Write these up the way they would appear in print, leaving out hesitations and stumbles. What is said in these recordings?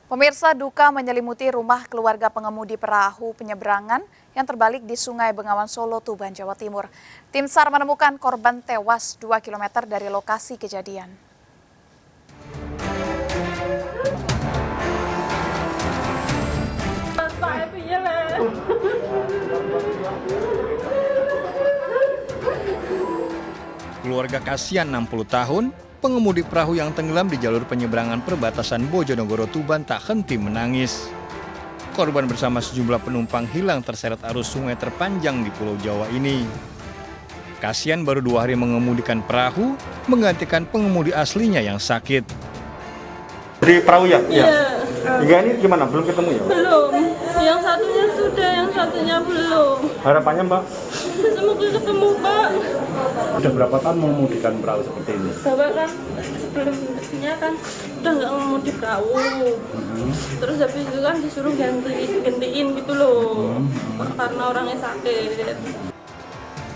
Pemirsa, duka menyelimuti rumah keluarga pengemudi perahu penyeberangan yang terbalik di Sungai Bengawan Solo, Tuban, Jawa Timur. Tim SAR menemukan korban tewas 2 km dari lokasi kejadian. Keluarga kasihan 60 tahun, pengemudi perahu yang tenggelam di jalur penyeberangan perbatasan Bojonegoro Tuban tak henti menangis. Korban bersama sejumlah penumpang hilang terseret arus sungai terpanjang di Pulau Jawa ini. Kasihan baru 2 hari mengemudikan perahu, menggantikan pengemudi aslinya yang sakit. Di perahu ya? Iya. Hingga ini gimana? Belum ketemu ya? Belum. Yang satunya sudah, yang satunya belum. Harapannya Mbak? Semoga ketemu, Pak. Udah berapa tahun mengemudikan perahu seperti ini? Bapak kan sebelumnya kan udah nggak ngemudi perahu. Terus habis itu kan disuruh gantiin gitu loh. Karena orangnya sakit.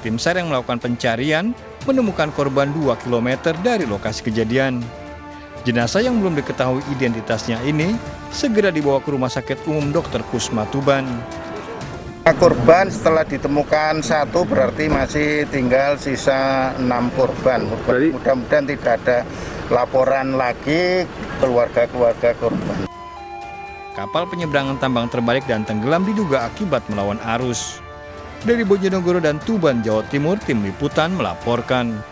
Tim SAR yang melakukan pencarian menemukan korban 2 km dari lokasi kejadian. Jenazah yang belum diketahui identitasnya ini segera dibawa ke Rumah Sakit Umum Dr. Kusma Tuban. Korban setelah ditemukan 1 berarti masih tinggal sisa 6 korban. Mudah-mudahan tidak ada laporan lagi keluarga-keluarga korban. Kapal penyeberangan tambang terbalik dan tenggelam diduga akibat melawan arus. Dari Bojonegoro dan Tuban, Jawa Timur, tim liputan melaporkan.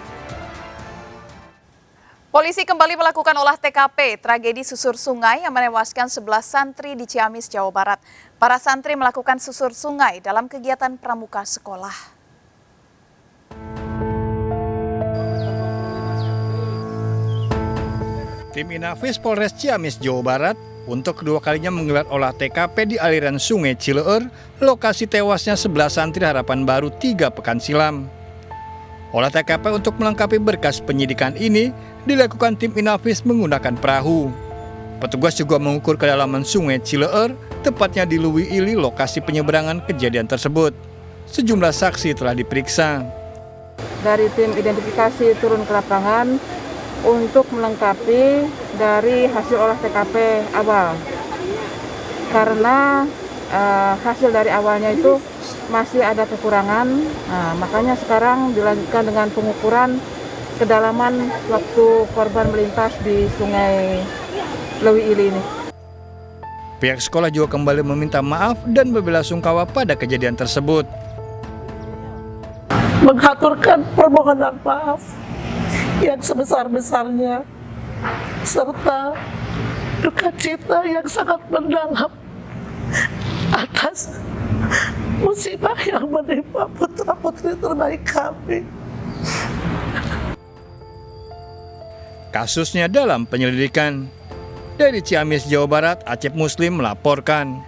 Polisi kembali melakukan olah TKP tragedi susur sungai yang menewaskan 11 santri di Ciamis, Jawa Barat. Para santri melakukan susur sungai dalam kegiatan pramuka sekolah. Tim Inafis Polres Ciamis, Jawa Barat untuk kedua kalinya menggelar olah TKP di aliran Sungai Cileur, lokasi tewasnya 11 santri Harapan Baru 3 pekan silam. Olah TKP untuk melengkapi berkas penyidikan ini dilakukan tim Inafis menggunakan perahu. Petugas juga mengukur kedalaman Sungai Cileur, tepatnya di Luwi Ili, lokasi penyeberangan kejadian tersebut. Sejumlah saksi telah diperiksa. Dari tim identifikasi turun ke lapangan untuk melengkapi dari hasil olah TKP awal. Karena hasil dari awalnya itu masih ada kekurangan, makanya sekarang dilanjutkan dengan pengukuran kedalaman waktu korban melintas di Sungai Lewi Ili ini. Pihak sekolah juga kembali meminta maaf dan berbelasungkawa pada kejadian tersebut. Mengaturkan permohonan maaf yang sebesar-besarnya serta duka cita yang sangat mendalam atas musibah yang menimpa putra-putri terbaik kami. Kasusnya dalam penyelidikan. Dari Ciamis, Jawa Barat, Acep Muslim melaporkan.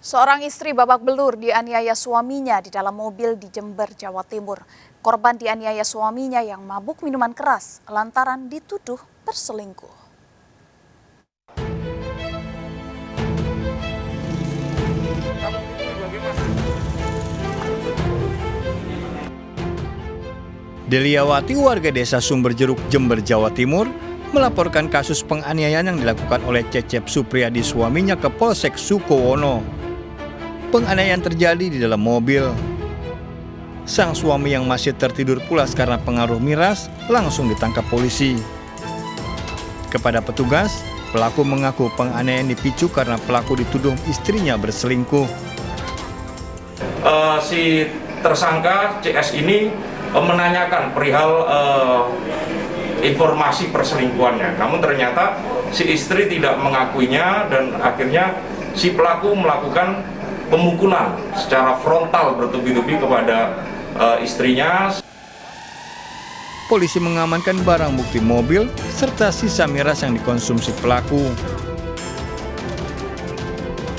Seorang istri babak belur dianiaya suaminya di dalam mobil di Jember, Jawa Timur. Korban dianiaya suaminya yang mabuk minuman keras lantaran dituduh berselingkuh. Deliawati, warga desa Sumberjeruk, Jember, Jawa Timur, melaporkan kasus penganiayaan yang dilakukan oleh Cecep Supriyadi suaminya ke Polsek Sukowono. Penganiayaan terjadi di dalam mobil. Sang suami yang masih tertidur pulas karena pengaruh miras langsung ditangkap polisi. Kepada petugas, pelaku mengaku penganiayaan dipicu karena pelaku dituduh istrinya berselingkuh. Si tersangka CS ini menanyakan perihal informasi perselingkuhannya. Namun ternyata si istri tidak mengakuinya dan akhirnya si pelaku melakukan pemukulan secara frontal bertubi-tubi kepada istrinya. Polisi mengamankan barang bukti mobil serta sisa miras yang dikonsumsi pelaku.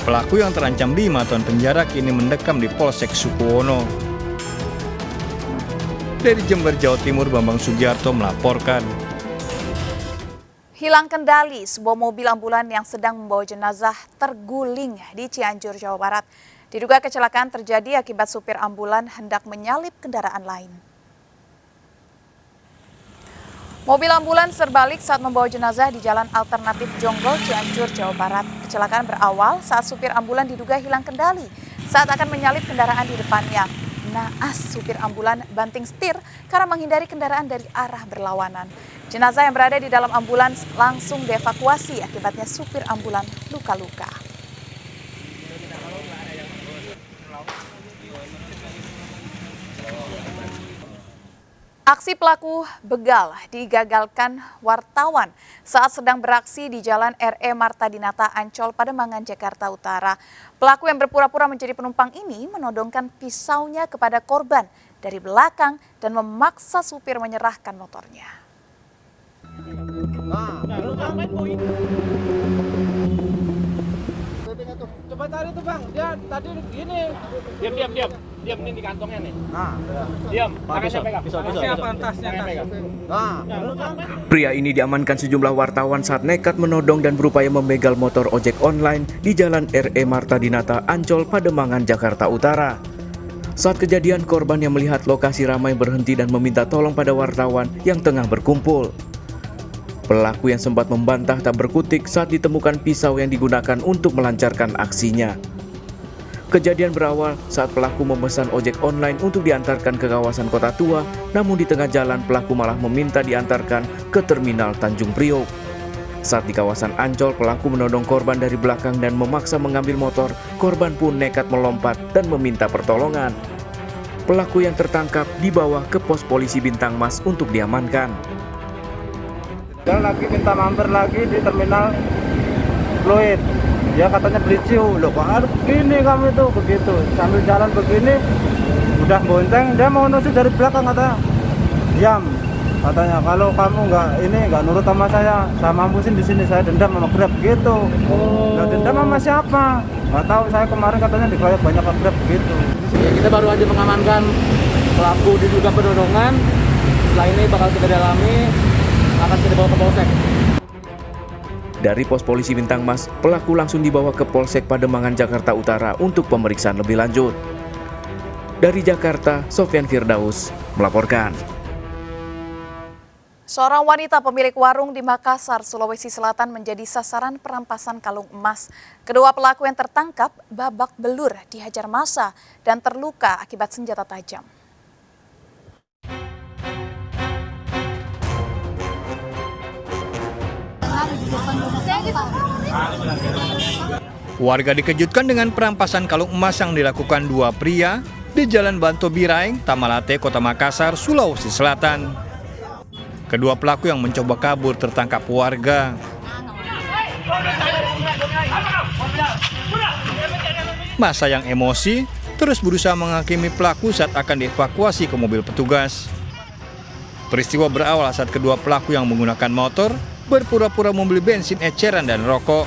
Pelaku yang terancam 5 tahun penjara kini mendekam di Polsek Sukowono. Dari Jember, Jawa Timur, Bambang Sugiarto melaporkan. Hilang kendali, sebuah mobil ambulan yang sedang membawa jenazah terguling di Cianjur, Jawa Barat. Diduga kecelakaan terjadi akibat supir ambulan hendak menyalip kendaraan lain. Mobil ambulans terbalik saat membawa jenazah di Jalan Alternatif Jonggol, Cianjur, Jawa Barat. Kecelakaan berawal saat supir ambulan diduga hilang kendali saat akan menyalip kendaraan di depannya. Naas supir ambulan banting setir karena menghindari kendaraan dari arah berlawanan. Jenazah yang berada di dalam ambulans langsung dievakuasi, akibatnya supir ambulan luka-luka. Aksi pelaku begal digagalkan wartawan saat sedang beraksi di Jalan RE Marta Dinata, Ancol, Pademangan, Jakarta Utara. Pelaku yang berpura-pura menjadi penumpang ini menodongkan pisaunya kepada korban dari belakang dan memaksa supir menyerahkan motornya. Coba cari tuh bang, dia tadi gini. Diam ini di kantongnya nih. Diam. Pria ini diamankan sejumlah wartawan saat nekat menodong dan berupaya membegal motor ojek online di Jalan RE Marta Dinata, Ancol, Pademangan, Jakarta Utara. Saat kejadian, korban yang melihat lokasi ramai berhenti dan meminta tolong pada wartawan yang tengah berkumpul. Pelaku yang sempat membantah tak berkutik saat ditemukan pisau yang digunakan untuk melancarkan aksinya. Kejadian berawal saat pelaku memesan ojek online untuk diantarkan ke kawasan Kota Tua, namun di tengah jalan pelaku malah meminta diantarkan ke Terminal Tanjung Priok. Saat di kawasan Ancol, pelaku menodong korban dari belakang dan memaksa mengambil motor. Korban pun nekat melompat dan meminta pertolongan. Pelaku yang tertangkap dibawa ke pos polisi Bintang Mas untuk diamankan. Dia lagi minta mampir lagi di Terminal Fluid. Dia katanya beli ciu, loh kok harus begini kamu itu, begitu. Sambil jalan begini, udah bonceng, dia mau nusuk dari belakang katanya. Diam, katanya kalau kamu nggak nurut sama saya mampusin di sini, saya dendam sama Grab gitu. Nggak dendam sama siapa? Nggak tahu, saya kemarin katanya dikeroyok banyak Grab gitu. Ya, kita baru aja mengamankan pelaku diduga penodongan. Setelah ini bakal kita dalami, akan kita bawa ke Polsek. Dari pos polisi Bintang Mas, pelaku langsung dibawa ke Polsek Pademangan, Jakarta Utara untuk pemeriksaan lebih lanjut. Dari Jakarta, Sofyan Firdaus melaporkan. Seorang wanita pemilik warung di Makassar, Sulawesi Selatan menjadi sasaran perampasan kalung emas. Kedua pelaku yang tertangkap babak belur, dihajar massa dan terluka akibat senjata tajam. Warga dikejutkan dengan perampasan kalung emas yang dilakukan dua pria di Jalan Banto Biraeng, Tamalate, Kota Makassar, Sulawesi Selatan. Kedua pelaku yang mencoba kabur tertangkap warga. Massa yang emosi terus berusaha menghakimi pelaku saat akan dievakuasi ke mobil petugas. Peristiwa berawal saat kedua pelaku yang menggunakan motor berpura-pura membeli bensin eceran dan rokok.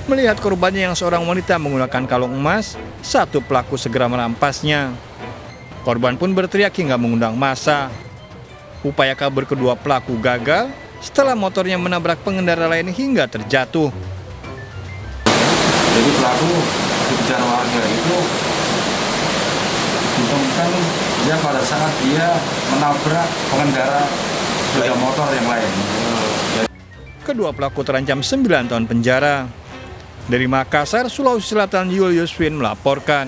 Melihat korbannya yang seorang wanita menggunakan kalung emas, satu pelaku segera merampasnya. Korban pun berteriak hingga mengundang massa. Upaya kabur kedua pelaku gagal setelah motornya menabrak pengendara lain hingga terjatuh. Jadi pelaku bicara warga itu ditemukan dia pada saat dia menabrak pengendara sepeda motor yang lain. Kedua pelaku terancam 9 tahun penjara. Dari Makassar, Sulawesi Selatan, Julius Win melaporkan.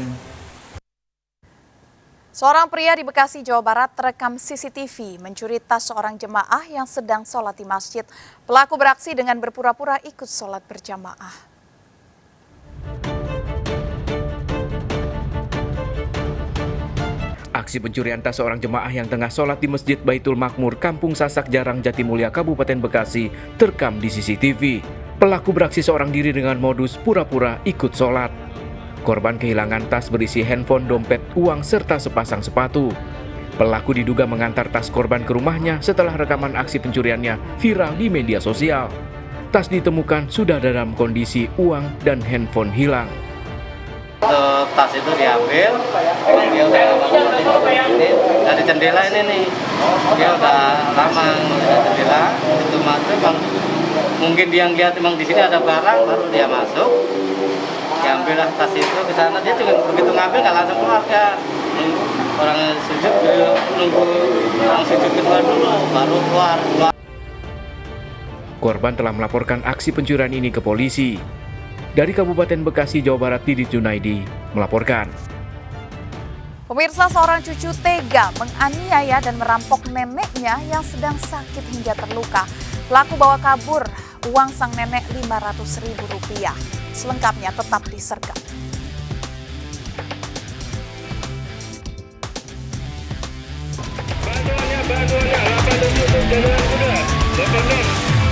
Seorang pria di Bekasi, Jawa Barat terekam CCTV mencuri tas seorang jemaah yang sedang sholat di masjid. Pelaku beraksi dengan berpura-pura ikut sholat berjamaah. Aksi pencurian tas seorang jemaah yang tengah sholat di Masjid Baitul Makmur, Kampung Sasak Jarang, Jatimulya, Kabupaten Bekasi, terekam di CCTV. Pelaku beraksi seorang diri dengan modus pura-pura ikut sholat. Korban kehilangan tas berisi handphone, dompet, uang, serta sepasang sepatu. Pelaku diduga mengantar tas korban ke rumahnya setelah rekaman aksi pencuriannya viral di media sosial. Tas ditemukan sudah dalam kondisi uang dan handphone hilang. Tas itu diambil, dia udah ini dari jendela ini nih, dia udah lama dari jendela itu masuk, bang. Mungkin dia ngeliat emang di sini ada barang, baru dia masuk, diambillah tas itu ke sana. Dia juga begitu ngambil nggak langsung keluar, orang sujud nunggu orang sujud kedua dulu baru keluar. Korban telah melaporkan aksi pencurian ini ke polisi. Dari Kabupaten Bekasi, Jawa Barat, Didi Junaidi melaporkan. Pemirsa, seorang cucu tega menganiaya dan merampok neneknya yang sedang sakit hingga terluka. Pelaku bawa kabur uang sang nenek Rp500.000. Selengkapnya tetap disergap.